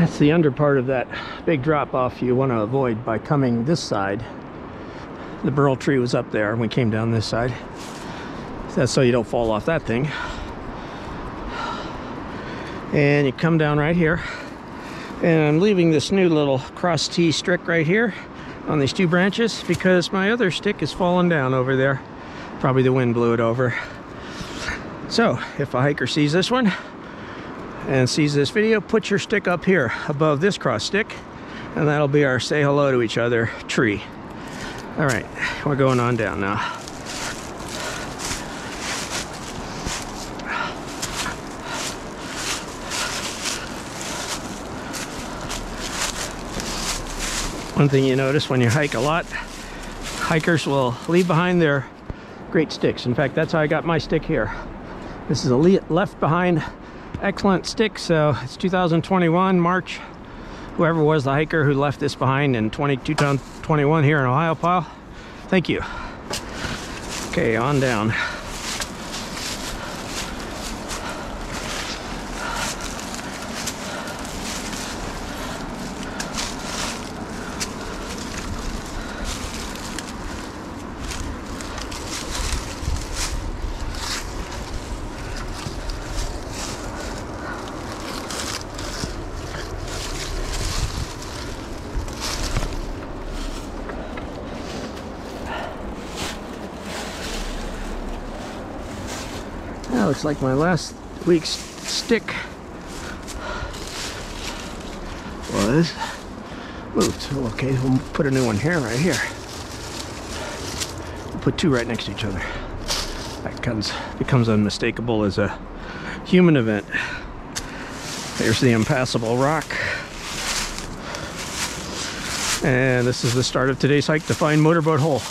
That's the under part of that big drop off you want to avoid by coming this side. The burl tree was up there and we came down this side. That's so you don't fall off that thing. And you come down right here. And I'm leaving this new little cross T stick right here on these two branches because my other stick is falling down over there. Probably the wind blew it over. So if a hiker sees this one and sees this video, put your stick up here above this cross stick, and that'll be our say hello to each other tree. All right, we're going on down now. One thing you notice when you hike a lot, hikers will leave behind their great sticks. In fact, that's how I got my stick here. This is a left behind excellent stick. So it's 2021 March. Whoever was the hiker who left this behind in 2021 here in Ohiopyle, thank you. Okay, on down. That looks like my last week's stick was moved. Okay, we'll put a new one here, right here. We'll put two right next to each other. That becomes unmistakable as a human event. There's the Impassable rock. And this is the start of today's hike to find motorboat hole.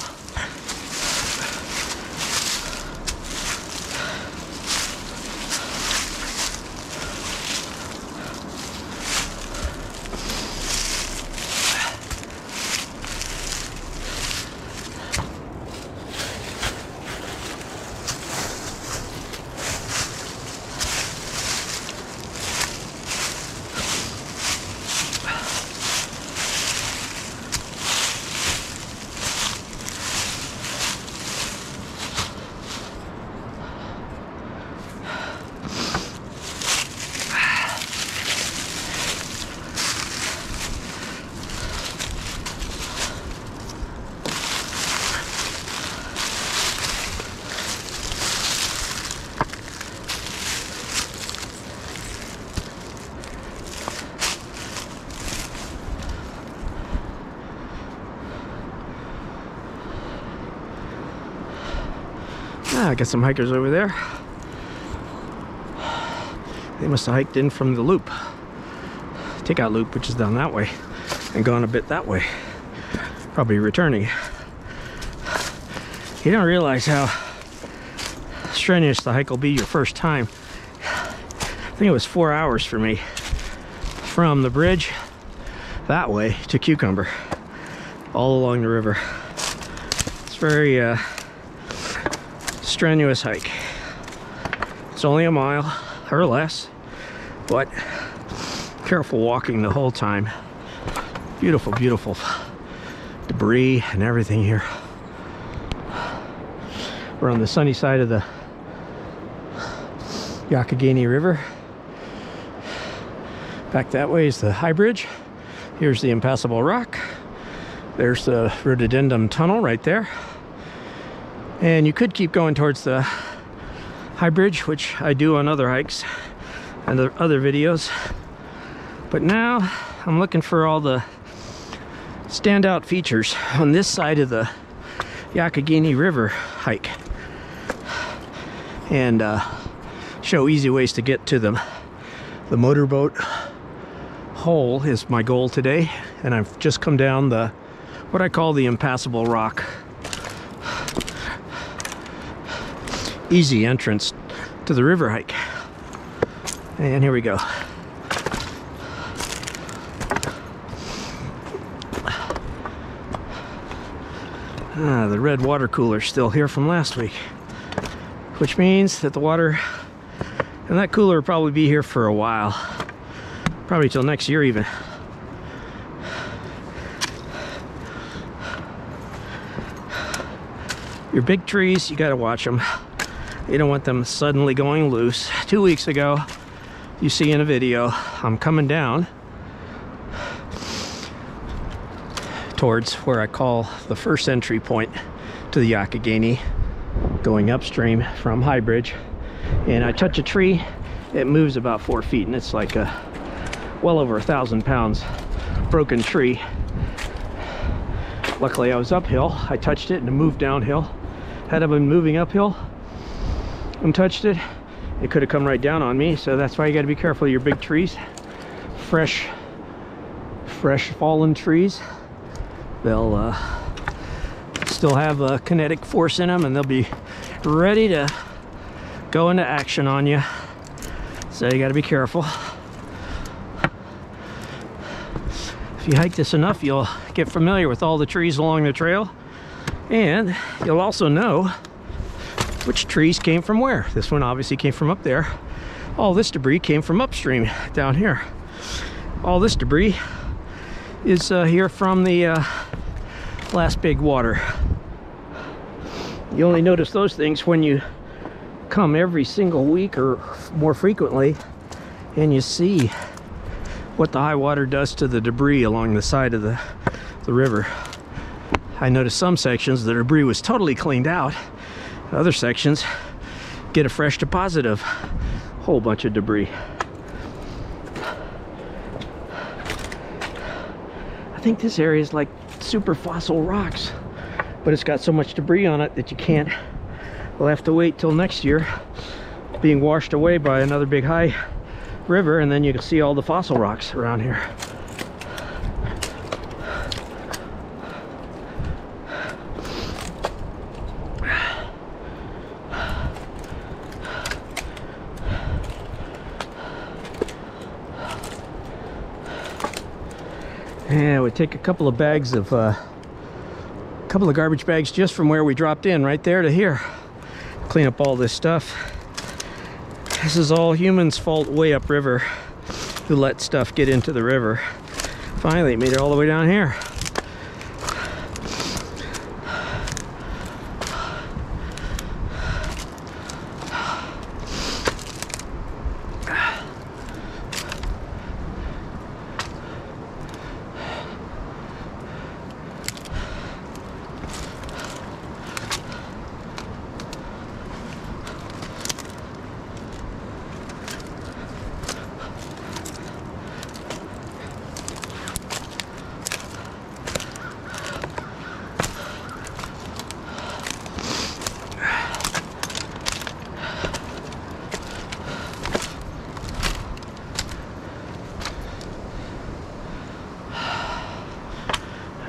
I got some hikers over there. They must have hiked in from the loop, takeout loop, which is down that way, and gone a bit that way. Probably returning. You don't realize how strenuous the hike will be your first time. I think it was 4 hours for me from the bridge that way to Cucumber, all along the river. It's very strenuous hike. It's only a mile or less, but careful walking the whole time. Beautiful, beautiful debris and everything here. We're on the sunny side of the Youghiogheny River. Back that way is the high bridge. Here's the Impassable rock. There's the rhododendron tunnel right there. And you could keep going towards the high bridge, which I do on other hikes and other videos. But now I'm looking for all the standout features on this side of the Youghiogheny River hike, and show easy ways to get to them. The motorboat hole is my goal today, and I've just come down the what I call the Impassable rock. Easy entrance to the river hike. And here we go. The red water cooler is still here from last week, which means that the water in that cooler will probably be here for a while. Probably till next year even. Your big trees, you gotta watch them. You don't want them suddenly going loose. 2 weeks ago, you see in a video, I'm coming down towards where I call the first entry point to the Youghiogheny, going upstream from High Bridge, and I touch a tree. It moves about 4 feet, and it's like a well over 1,000 pounds broken tree. Luckily I was uphill. I touched it and it moved downhill. Had I been moving uphill and touched it, it could have come right down on me. So that's why you got to be careful of your big trees. Fresh fallen trees, they'll still have a kinetic force in them, and they'll be ready to go into action on you. So you got to be careful. If you hike this enough, you'll get familiar with all the trees along the trail, and you'll also know which trees came from where. This one obviously came from up there. All this debris came from upstream down here. All this debris is here from the last big water. You only notice those things when you come every single week or more frequently, and you see what the high water does to the debris along the side of the river. I noticed some sections the debris was totally cleaned out. Other sections get a fresh deposit of a whole bunch of debris. I think this area is like super fossil rocks, but it's got so much debris on it that you can't. We'll have to wait till next year, being washed away by another big high river, and then you can see all the fossil rocks around here. Yeah, we take a couple of bags of garbage bags just from where we dropped in right there to here. Clean up all this stuff. This is all humans' fault way upriver, who let stuff get into the river. Finally, it made it all the way down here.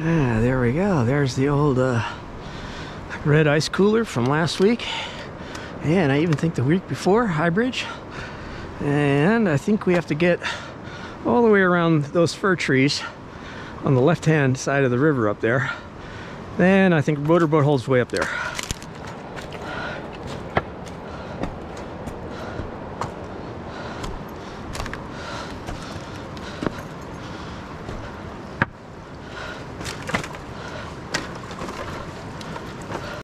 Ah, there we go. There's the old red ice cooler from last week. And I even think the week before, High Bridge. And I think we have to get all the way around those fir trees on the left-hand side of the river up there. Then I think motorboat holds way up there.